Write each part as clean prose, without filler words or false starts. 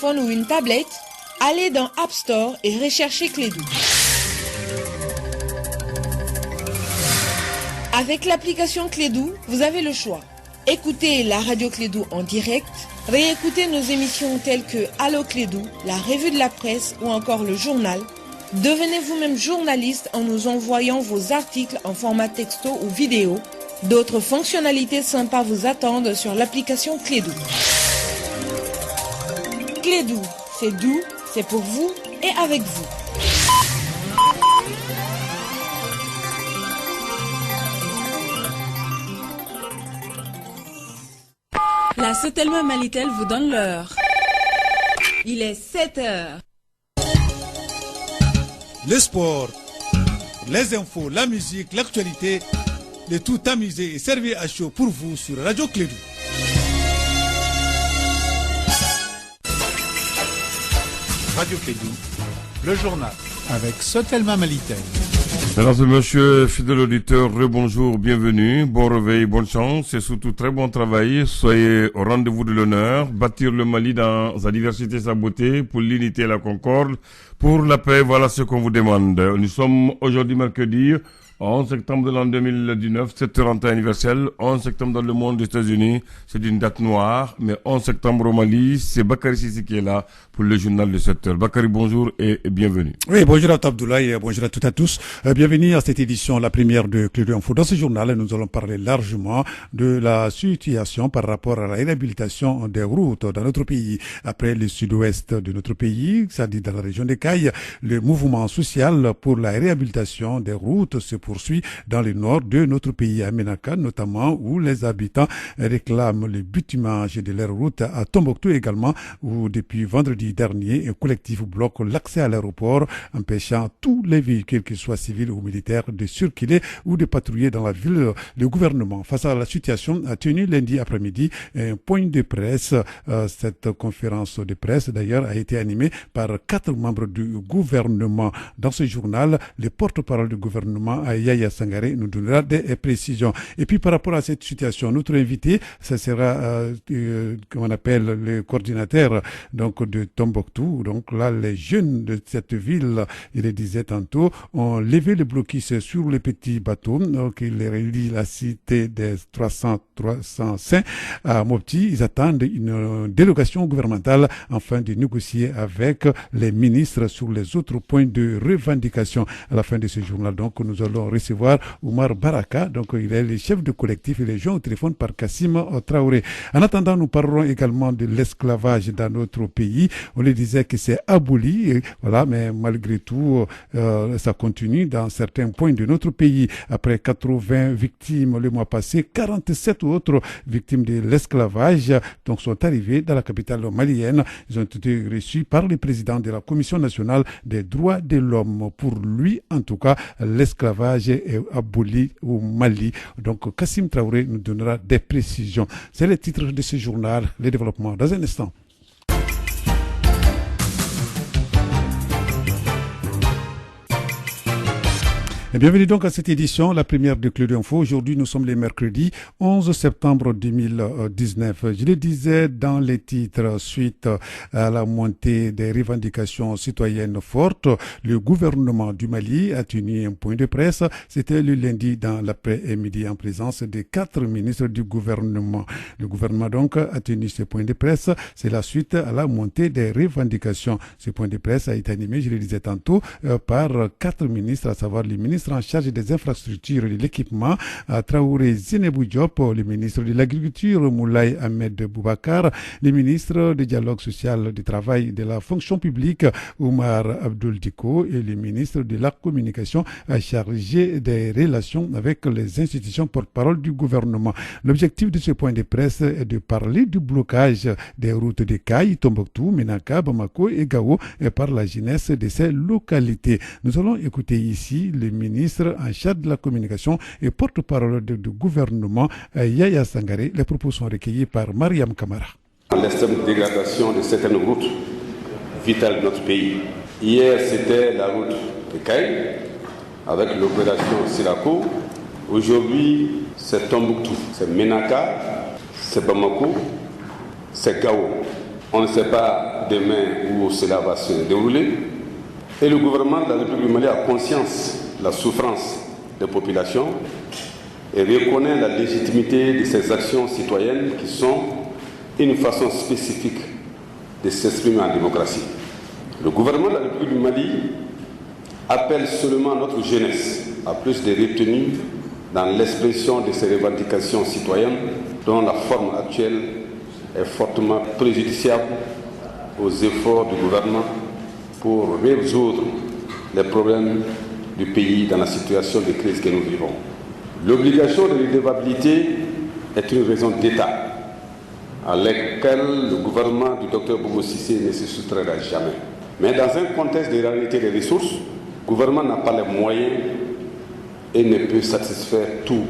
smartphone ou une tablette, allez dans App Store et recherchez Clédou. Avec l'application Clédou, vous avez le choix. Écoutez la radio Clédou en direct, réécoutez nos émissions telles que Allo Clédou, la revue de la presse ou encore le journal. Devenez vous-même journaliste en nous envoyant vos articles en format texto ou vidéo. D'autres fonctionnalités sympas vous attendent sur l'application Clédou. Clédou, c'est doux, c'est pour vous et avec vous. La Sotelma Malitel vous donne l'heure. Il est 7 heures. Le sport, les infos, la musique, l'actualité, le tout amusé et servi à chaud pour vous sur Radio Clédou. Radio Clédou, le journal avec Sotelma Malitel. Mesdames et messieurs, fidèles auditeurs, rebonjour, bienvenue, bon réveil, bonne chance et surtout très bon travail. Soyez au rendez-vous de l'honneur, bâtir le Mali dans sa diversité et sa beauté, pour l'unité et la concorde, pour la paix, voilà ce qu'on vous demande. Nous sommes aujourd'hui mercredi 11 septembre de l'an 2019, 7h30 anniversaire, 11 septembre dans le monde des États-Unis, c'est une date noire, mais 11 septembre au Mali, c'est Bakary Sissi qui est là pour le journal de 7h. Bakary, bonjour et bienvenue. Oui, bonjour à Abdoulaye et bonjour à toutes et à tous. Bienvenue à cette édition, la première de Clédou Info. Dans ce journal, nous allons parler largement de la situation par rapport à la réhabilitation des routes dans notre pays. Après le sud-ouest de notre pays, c'est-à-dire dans la région des Cailles, le mouvement social pour la réhabilitation des routes se poursuit dans le nord de notre pays, à Ménaka notamment, où les habitants réclament le bitumage de leurs routes, à Tombouctou également, où depuis vendredi dernier, un collectif bloque l'accès à l'aéroport, empêchant tous les véhicules, qu'ils soient civils ou militaires, de circuler ou de patrouiller dans la ville. Le gouvernement, face à la situation, a tenu lundi après-midi un point de presse. Cette conférence de presse, d'ailleurs, a été animée par 4 membres du gouvernement. Dans ce journal, le porte-parole du gouvernement, Yaya Sangaré, nous donnera des précisions. Et puis par rapport à cette situation, notre invité, ça sera comment on appelle le coordinateur donc de Tombouctou. Donc là, les jeunes de cette ville, il le disait tantôt, ont levé le blocus sur les petits bateaux. Donc il relie la cité des 305 à Mopti. Ils attendent une délégation gouvernementale afin de négocier avec les ministres sur les autres points de revendication. À la fin de ce journal, donc nous allons recevoir Oumar Baraka, donc il est le chef de collectif et les gens au téléphone par Kassim Traoré. En attendant, nous parlerons également de l'esclavage dans notre pays. On le disait que c'est aboli, et voilà, mais malgré tout, ça continue dans certains points de notre pays. Après 80 victimes le mois passé, 47 autres victimes de l'esclavage donc sont arrivées dans la capitale malienne. Ils ont été reçus par le président de la Commission nationale des droits de l'homme. Pour lui, en tout cas, l'esclavage est aboli au Mali. Donc Kassim Traoré nous donnera des précisions. C'est le titre de ce journal, les développements dans un instant. Et bienvenue donc à cette édition, la première de Clédou Info. Aujourd'hui, nous sommes le mercredi 11 septembre 2019. Je le disais dans les titres, suite à la montée des revendications citoyennes fortes, le gouvernement du Mali a tenu un point de presse. C'était le lundi dans l'après-midi en présence des 4 ministres du gouvernement. Le gouvernement donc a tenu ce point de presse. C'est la suite à la montée des revendications. Ce point de presse a été animé, je le disais tantôt, par 4 ministres, à savoir les ministres en charge des infrastructures et de l'équipement, Traoré Zinebou Diop, le ministre de l'Agriculture, Moulay Ahmed Boubacar, le ministre du Dialogue social, du Travail et de la Fonction publique, Oumar Abdoul Diko, et le ministre de la Communication chargé des relations avec les institutions porte-parole du gouvernement. L'objectif de ce point de presse est de parler du blocage des routes de Caille, Tombouctou, Ménaka, Bamako et Gao par la jeunesse de ces localités. Nous allons écouter ici le ministre en charge de la communication et porte-parole du gouvernement, Yaya Sangaré. Les propos sont recueillis par Mariam Kamara. L'extrême dégradation de certaines routes vitales de notre pays. Hier, c'était la route de Caille avec l'opération Silako. Aujourd'hui, c'est Tombouctou, c'est Ménaka, c'est Bamako, c'est Gao. On ne sait pas demain où cela va se dérouler. Et le gouvernement de la République du Mali a conscience de la souffrance des populations et reconnaît la légitimité de ces actions citoyennes qui sont une façon spécifique de s'exprimer en démocratie. Le gouvernement de la République du Mali appelle seulement notre jeunesse à plus de retenue dans l'expression de ces revendications citoyennes dont la forme actuelle est fortement préjudiciable aux efforts du gouvernement pour résoudre les problèmes du pays dans la situation de crise que nous vivons. L'obligation de redevabilité est une raison d'État à laquelle le gouvernement du Dr Bobo Cissé ne se soustraira jamais. Mais dans un contexte de réalité des ressources, le gouvernement n'a pas les moyens et ne peut satisfaire tout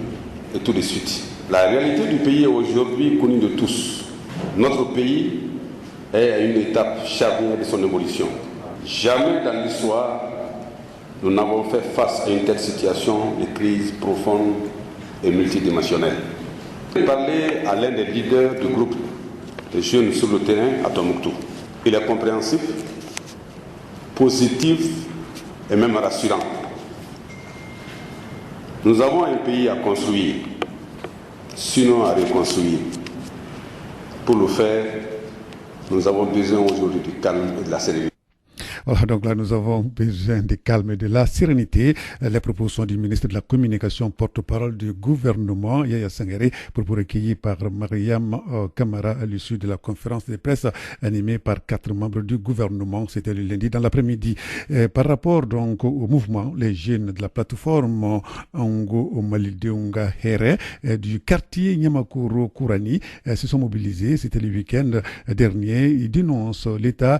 et tout de suite. La réalité du pays est aujourd'hui connue de tous. Notre pays est à une étape charnière de son évolution. Jamais dans l'histoire, nous n'avons fait face à une telle situation de crise profonde et multidimensionnelle. Je vais parler à l'un des leaders du groupe de jeunes sur le terrain à Tombouctou. Il est compréhensif, positif et même rassurant. Nous avons un pays à construire, sinon à reconstruire. Pour le faire, nous avons besoin aujourd'hui du calme et de la sérénité. Voilà, donc là, nous avons besoin de calme et de la sérénité. Les propositions du ministre de la Communication, porte-parole du gouvernement, Yaya Sangaré, pour recueillir par Mariam Kamara à l'issue de la conférence de presse animée par 4 membres du gouvernement. C'était le lundi dans l'après-midi. Par rapport donc au mouvement, les jeunes de la plateforme Ango Malideunga Here du quartier Nyamakoro Kourani se sont mobilisés. C'était le week-end dernier. Ils dénoncent l'état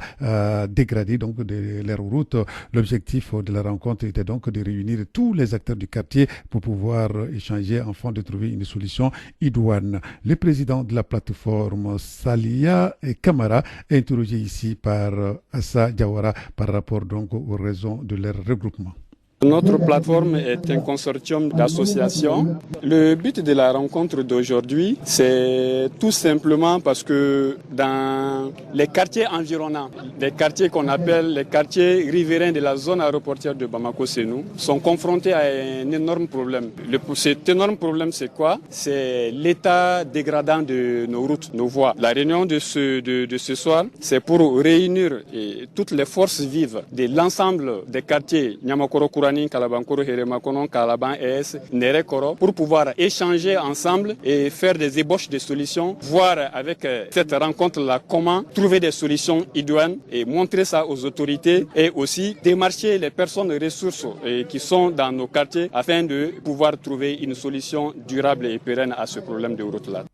dégradé donc de leur route. L'objectif de la rencontre était donc de réunir tous les acteurs du quartier pour pouvoir échanger afin de trouver une solution idoine. Le président de la plateforme, Salia Kamara, est interrogé ici par Assa Diawara par rapport donc aux raisons de leur regroupement. Notre plateforme est un consortium d'associations. Le but de la rencontre d'aujourd'hui, c'est tout simplement parce que dans les quartiers environnants, les quartiers qu'on appelle les quartiers riverains de la zone aéroportuaire de Bamako-Sénou, sont confrontés à un énorme problème. Cet énorme problème, c'est quoi? C'est l'état dégradant de nos routes, nos voies. La réunion de ce soir, c'est pour réunir toutes les forces vives de l'ensemble des quartiers Nyamakoro-Kourani, Kalabankoro, Heremakono, Kalaban, ES, Nerekoro, pour pouvoir échanger ensemble et faire des ébauches de solutions, voir avec cette rencontre-là comment trouver des solutions idoines et montrer ça aux autorités et aussi démarcher les personnes ressources qui sont dans nos quartiers afin de pouvoir trouver une solution durable et pérenne à ce problème de route-là.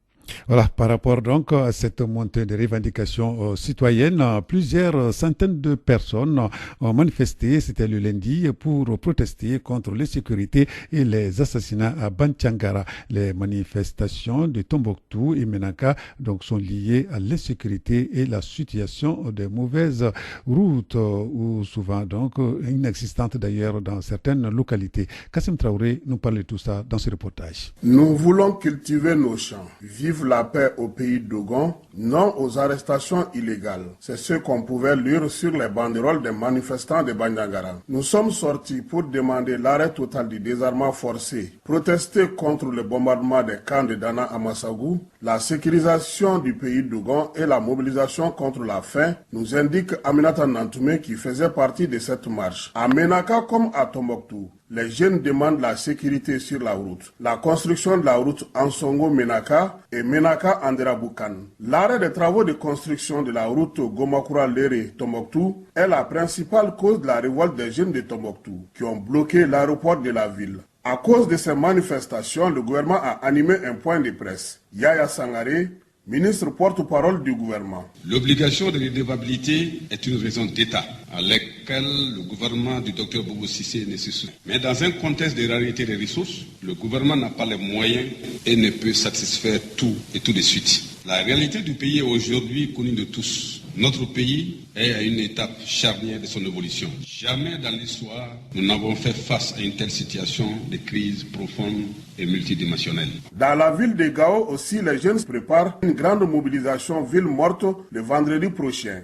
Voilà, par rapport donc à cette montée de revendications citoyennes, plusieurs centaines de personnes ont manifesté, c'était le lundi, pour protester contre l'insécurité et les assassinats à Banthiangara. Les manifestations de Tombouctou et Menaka donc, sont liées à l'insécurité et la situation des mauvaises routes, ou souvent donc inexistantes d'ailleurs dans certaines localités. Kassim Traoré nous parle de tout ça dans ce reportage. Nous voulons cultiver nos champs, vivre la paix au pays d'Ogon, non aux arrestations illégales. C'est ce qu'on pouvait lire sur les banderoles des manifestants de Banthiangara. Nous sommes sortis pour demander l'arrêt total du désarmement forcé, protester contre le bombardement des camps de Dana à Massagou, la sécurisation du pays d'Ogon et la mobilisation contre la faim, nous indique Aminata Nantoumé qui faisait partie de cette marche. À Menaka comme à Tombouctou, les jeunes demandent la sécurité sur la route, la construction de la route Ansongo-Menaka et Menaka-Anderaboukan. L'arrêt des travaux de construction de la route Gomakura-Léré-Tombouctou est la principale cause de la révolte des jeunes de Tombouctou qui ont bloqué l'aéroport de la ville. À cause de ces manifestations, le gouvernement a animé un point de presse. Yaya Sangaré, ministre porte-parole du gouvernement. L'obligation de redevabilité est une raison d'État à laquelle le gouvernement du Dr Bobo Cissé ne se soustrait. Mais dans un contexte de rareté des ressources, le gouvernement n'a pas les moyens et ne peut satisfaire tout et tout de suite. La réalité du pays est aujourd'hui connue de tous. Notre pays est à une étape charnière de son évolution. Jamais dans l'histoire, nous n'avons fait face à une telle situation de crise profonde et multidimensionnelle. Dans la ville de Gao aussi, les jeunes préparent une grande mobilisation ville morte le vendredi prochain.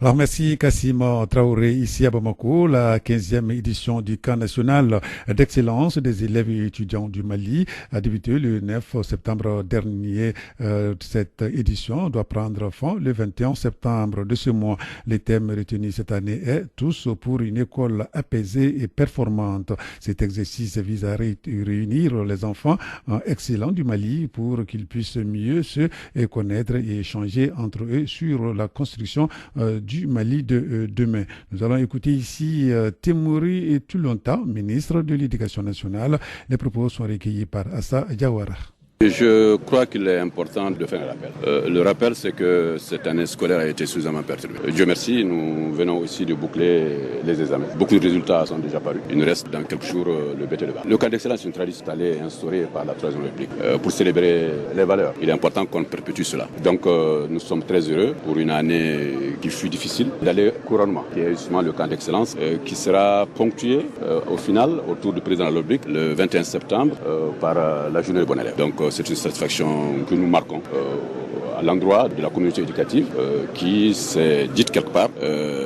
Alors merci Kassim Traoré ici à Bamako. La 15e édition du camp national d'excellence des élèves et étudiants du Mali a débuté le 9 septembre dernier. Cette édition doit prendre fin le 21 septembre de ce mois. Les thèmes retenus cette année est tous pour une école apaisée et performante. Cet exercice vise à réunir les enfants excellents du Mali pour qu'ils puissent mieux se connaître et échanger entre eux sur la construction du Mali de demain. Nous allons écouter ici Temouri Tulonta, ministre de l'Éducation nationale. Les propos sont recueillis par Assa Diawara. Je crois qu'il est important de faire un rappel. Le rappel, c'est que cette année scolaire a été suffisamment perturbée. Dieu merci, nous venons aussi de boucler les examens. Beaucoup de résultats sont déjà parus. Il nous reste dans quelques jours le BT. Le camp d'excellence est une tradition instaurée par la Troisième République pour célébrer les valeurs. Il est important qu'on perpétue cela. Donc nous sommes très heureux pour une année qui fut difficile d'aller couronnement, qui est justement le camp d'excellence qui sera ponctué au final autour du président de la République le 21 septembre par la journée de bon élève. Donc c'est une satisfaction que nous marquons à l'endroit de la communauté éducative qui s'est dite quelque part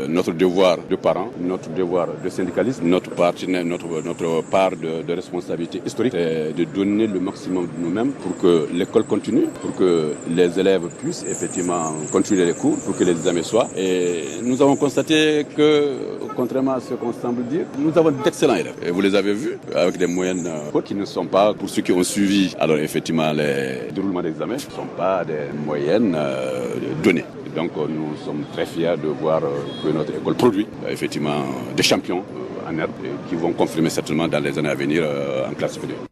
notre devoir de parents, notre devoir de syndicalistes, notre part de responsabilité historique, c'est de donner le maximum de nous-mêmes pour que l'école continue, pour que les élèves puissent effectivement continuer les cours, pour que les examens soient. Et nous avons constaté que, contrairement à ce qu'on semble dire, nous avons d'excellents élèves. Et vous les avez vus, avec des moyennes qui ne sont pas, pour ceux qui ont suivi, alors effectivement les déroulements des examens ne sont pas des moyennes données. Donc nous sommes très fiers de voir que notre école produit effectivement des champions en herbe qui vont confirmer certainement dans les années à venir en classe supérieure.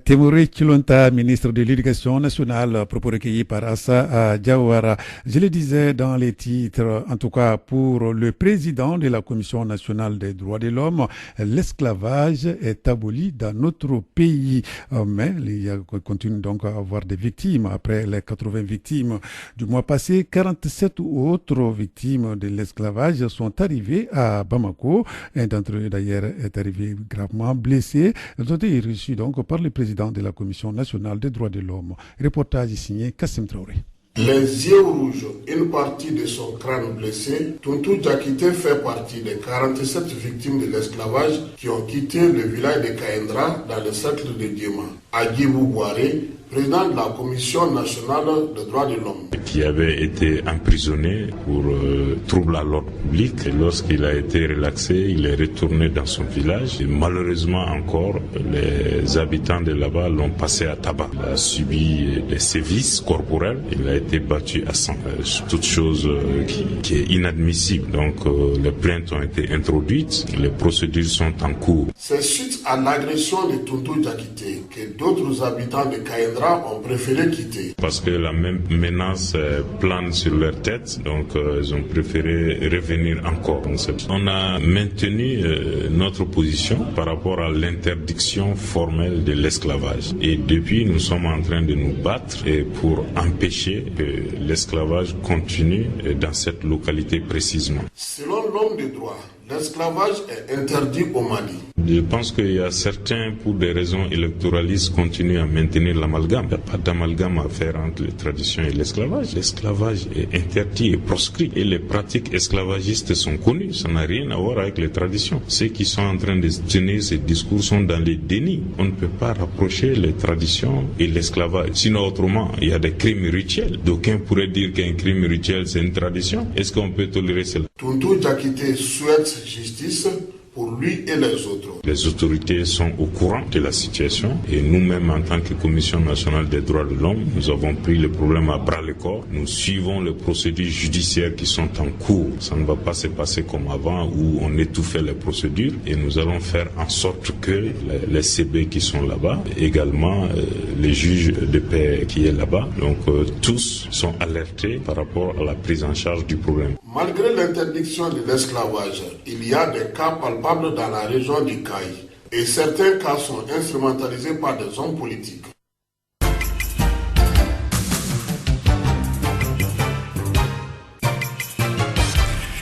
Temouri Tulonta, ministre de l'Éducation nationale, propos recueillis par Assa Diawara. Je le disais dans les titres, en tout cas pour le président de la Commission nationale des droits de l'homme, l'esclavage est aboli dans notre pays. Mais il continue donc à avoir des victimes. Après les 80 victimes du mois passé, 47 autres victimes de l'esclavage sont arrivées à Bamako. Un d'entre eux d'ailleurs est arrivé gravement blessé. Ils ont été reçus donc par le président de la Commission nationale des droits de l'homme. Reportage signé Kassim Traoré. Les yeux rouges, une partie de son crâne blessé, Tontou Diakité fait partie des 47 victimes de l'esclavage qui ont quitté le village de Kaendra dans le cercle de Diema. Agibou Boiré, président de la Commission nationale des droits de l'homme. Qui avait été emprisonné pour trouble à l'ordre public. Et lorsqu'il a été relaxé, il est retourné dans son village. Et malheureusement encore, les habitants de là-bas l'ont passé à tabac. Il a subi des sévices corporels. Il a été battu à sang. Toute chose qui est inadmissible. Donc les plaintes ont été introduites. Les procédures sont en cours. C'est suite à l'agression de Tontou Diakité que d'autres habitants de Kaendra ont préféré quitter. Parce que la même menace plane sur leur tête, donc ils ont préféré revenir encore. On a maintenu notre position par rapport à l'interdiction formelle de l'esclavage. Et depuis, nous sommes en train de nous battre pour empêcher que l'esclavage continue dans cette localité précisément. Selon l'homme de droit, l'esclavage est interdit au Mali. Je pense qu'il y a certains, pour des raisons électoralistes, continuent à maintenir l'amalgame. Il n'y a pas d'amalgame à faire entre les traditions et l'esclavage. L'esclavage est interdit et proscrit. Et les pratiques esclavagistes sont connues. Ça n'a rien à voir avec les traditions. Ceux qui sont en train de tenir ces discours sont dans les dénis. On ne peut pas rapprocher les traditions et l'esclavage. Sinon, autrement, il y a des crimes rituels. D'aucuns pourraient dire qu'un crime rituel, c'est une tradition. Est-ce qu'on peut tolérer cela? Tontou Diakité souhaite justice pour lui et les autres. Les autorités sont au courant de la situation et nous-mêmes, en tant que Commission nationale des droits de l'homme, nous avons pris le problème à bras-le-corps. Nous suivons les procédures judiciaires qui sont en cours. Ça ne va pas se passer comme avant où on étouffait les procédures et nous allons faire en sorte que les CB qui sont là-bas, également les juges de paix qui est là-bas, donc tous sont alertés par rapport à la prise en charge du problème. Malgré l'interdiction de l'esclavage, il y a des cas palpables dans la région du Caille et certains cas sont instrumentalisés par des hommes politiques.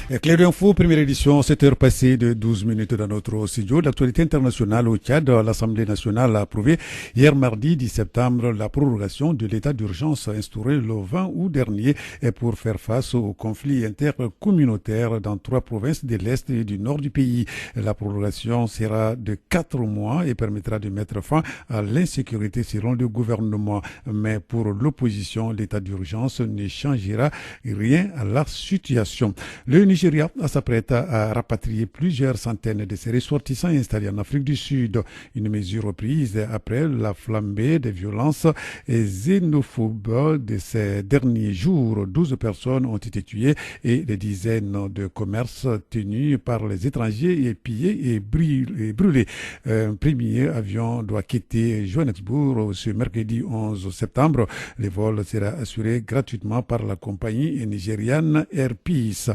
Claire Info, première édition, 7h passées de 12 minutes dans notre studio. L'actualité internationale au Tchad, l'Assemblée nationale a approuvé hier mardi 10 septembre la prorogation de l'état d'urgence instauré le 20 août dernier pour faire face aux conflits intercommunautaires dans 3 provinces de l'Est et du Nord du pays. La prorogation sera de 4 mois et permettra de mettre fin à l'insécurité selon le gouvernement. Mais pour l'opposition, l'état d'urgence ne changera rien à la situation. Le Nigeria s'apprête à rapatrier plusieurs centaines de ses ressortissants installés en Afrique du Sud. Une mesure prise après la flambée des violences xénophobes de ces derniers jours. 12 personnes ont été tuées et des dizaines de commerces tenus par les étrangers et pillés et brûlés. Un premier avion doit quitter Johannesburg ce mercredi 11 septembre. Le vol sera assuré gratuitement par la compagnie nigériane Air Peace.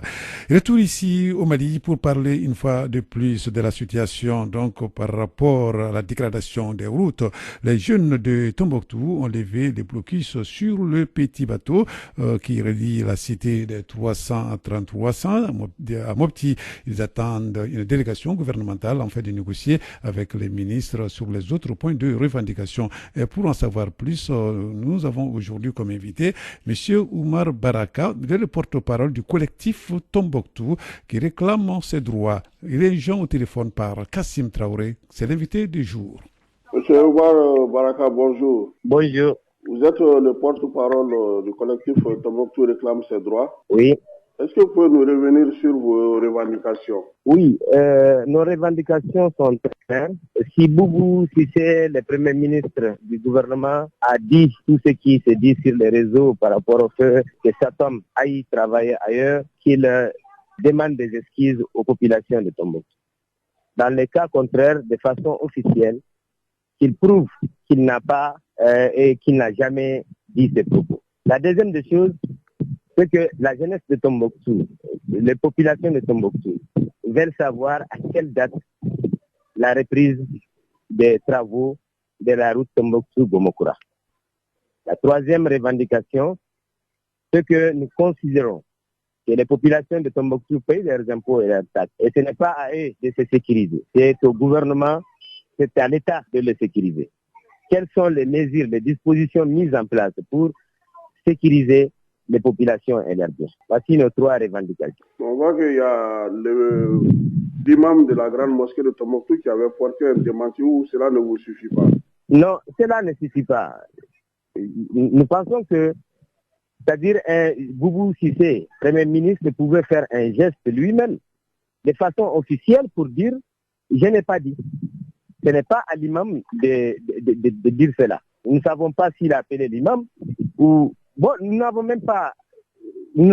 Retour ici au Mali pour parler une fois de plus de la situation donc par rapport à la dégradation des routes. Les jeunes de Tombouctou ont levé des blocus sur le petit bateau qui relie la cité de 333 à Mopti. Ils attendent une délégation gouvernementale en fait de négocier avec les ministres sur les autres points de revendication. Et pour en savoir plus, nous avons aujourd'hui comme invité M. Oumar Baraka, le porte-parole du collectif Tombouctou qui réclame ses droits. Il est joint au téléphone par Kassim Traoré, c'est l'invité du jour. Monsieur Oumar Baraka, bonjour. Bonjour. Vous êtes le porte-parole du collectif Tombouctou réclame ses droits. Oui. Est-ce que vous pouvez nous revenir sur vos revendications? Oui, nos revendications sont très claires. Si Boubou Cissé, le Premier ministre du gouvernement, a dit tout ce qui se dit sur les réseaux par rapport au fait que cet homme aille travailler ailleurs, qu'il demande des excuses aux populations de Tombouctou. Dans le cas contraire, de façon officielle, qu'il prouve qu'il n'a pas et qu'il n'a jamais dit ces propos. La deuxième des choses, c'est que la jeunesse de Tombouctou, les populations de Tombouctou, veulent savoir à quelle date la reprise des travaux de la route Tombouctou-Gomokura. La troisième revendication, c'est que nous considérons que les populations de Tombouctou payent leurs impôts et leurs taxes. Et ce n'est pas à eux de se sécuriser. C'est au gouvernement, c'est à l'État de le sécuriser. Quelles sont les mesures, les dispositions mises en place pour sécuriser les populations et leurs biens? Voici nos 3 revendications. On voit qu'il y a l'imam de la grande mosquée de Tombouctou qui avait porté un démenti où cela ne vous suffit pas. Non, cela ne suffit pas. Nous pensons que, c'est-à-dire Boubou Cissé, Premier ministre, pouvait faire un geste lui-même de façon officielle pour dire « je n'ai pas dit ». Ce n'est pas à l'imam de dire cela. Nous ne savons pas s'il a appelé l'imam ou... Bon, nous ne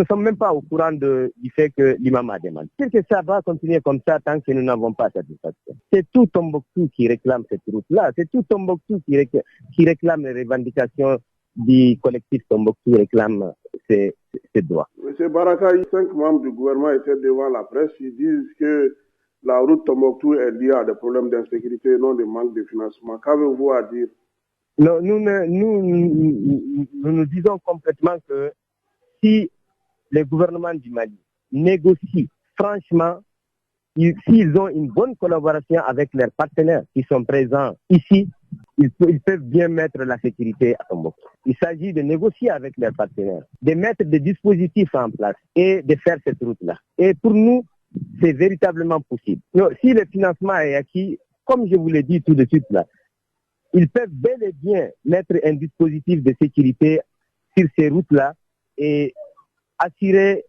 sommes même pas au courant du fait que l'imam a demandé. C'est que ça va continuer comme ça tant que nous n'avons pas satisfaction. C'est tout Tombouctou qui réclame cette route-là. C'est tout Tombouctou qui réclame les revendications du collectif Tombouctou, réclame ses droits. Monsieur Baraka, 5 membres du gouvernement étaient devant la presse. Ils disent que la route Tombouctou est liée à des problèmes d'insécurité et non de manque de financement. Qu'avez-vous à dire? Non, nous disons complètement que si le gouvernement du Mali négocie franchement, s'ils ont une bonne collaboration avec leurs partenaires qui sont présents ici, ils peuvent bien mettre la sécurité à Tombouctou. Il s'agit de négocier avec leurs partenaires, de mettre des dispositifs en place et de faire cette route-là. Et pour nous, c'est véritablement possible. Si le financement est acquis, comme je vous l'ai dit tout de suite là, ils peuvent bel et bien mettre un dispositif de sécurité sur ces routes-là et assurer,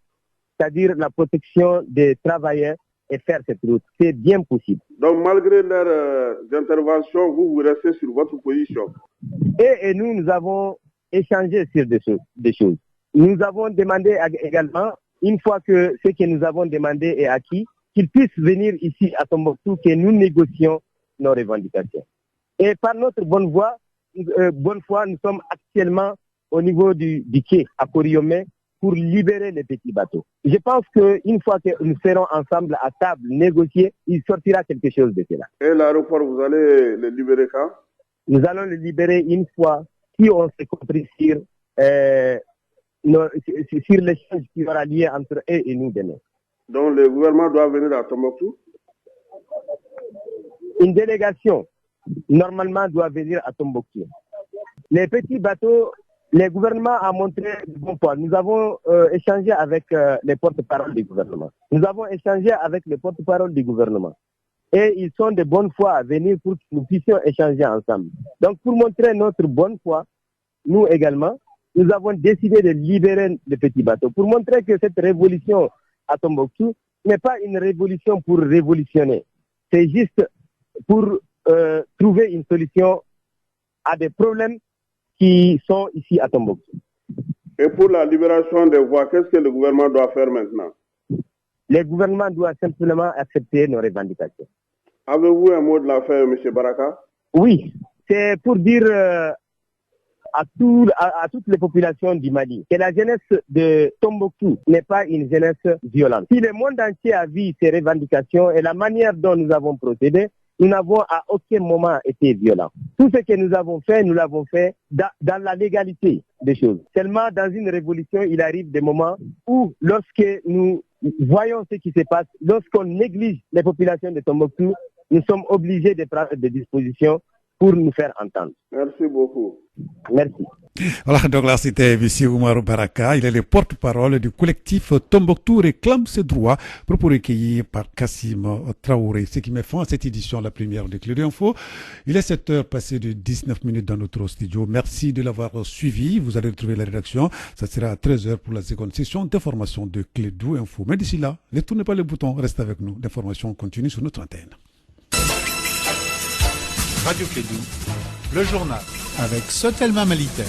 c'est-à-dire la protection des travailleurs et faire cette route. C'est bien possible. Donc malgré leurs interventions, vous restez sur votre position? Et nous avons échangé sur des choses. Nous avons demandé également, une fois que ce que nous avons demandé est acquis, qu'ils puissent venir ici à Tombouctou, que nous négocions nos revendications. Et par notre bonne foi, nous sommes actuellement au niveau du quai à Koriomé pour libérer les petits bateaux. Je pense qu'une fois que nous serons ensemble à table négocier, il sortira quelque chose de cela. Et l'aéroport, vous allez le libérer quand? Nous allons le libérer une fois, si on s'est compris sur l'échange qui aura lieu entre eux et nous demain. Donc le gouvernement doit venir à Tombouctou? Une délégation, normalement, doit venir à Tombouctou. Les petits bateaux, le gouvernement a montré de bon foi. Nous avons échangé avec les porte-parole du gouvernement. Nous avons échangé avec les porte-parole du gouvernement. Et ils sont de bonne foi à venir pour que nous puissions échanger ensemble. Donc, pour montrer notre bonne foi, nous également, nous avons décidé de libérer les petits bateaux pour montrer que cette révolution à Tombouctou n'est pas une révolution pour révolutionner. C'est juste pour trouver une solution à des problèmes qui sont ici à Tombouctou. Et pour la libération des voies, qu'est-ce que le gouvernement doit faire maintenant? Le gouvernement doit simplement accepter nos revendications. Avez-vous un mot de la fin, M. Baraka? Oui, c'est pour dire à toutes les populations du Mali que la jeunesse de Tombouctou n'est pas une jeunesse violente. Si le monde entier a vu ces revendications et la manière dont nous avons procédé, nous n'avons à aucun moment été violents. Tout ce que nous avons fait, nous l'avons fait dans la légalité des choses. Seulement, dans une révolution, il arrive des moments où, lorsque nous voyons ce qui se passe, lorsqu'on néglige les populations de Tombouctou, nous sommes obligés de prendre des dispositions pour nous faire entendre. Merci beaucoup. Merci. Voilà, donc là, c'était M. Oumarou Baraka. Il est le porte-parole du collectif Tombouctou réclame ses droits, propos recueillis par Kassim Traoré. Ce qui met fin à cette édition, la première de Clé d'Info. Il est 7h passé de 19 minutes dans notre studio. Merci de l'avoir suivi. Vous allez retrouver la rédaction. Ça sera à 13h pour la seconde session d'information de Clé d'Info. Mais d'ici là, ne tournez pas le bouton. Restez avec nous. L'information continue sur notre antenne. Radio Clédou, le journal avec Sotelma Malitel.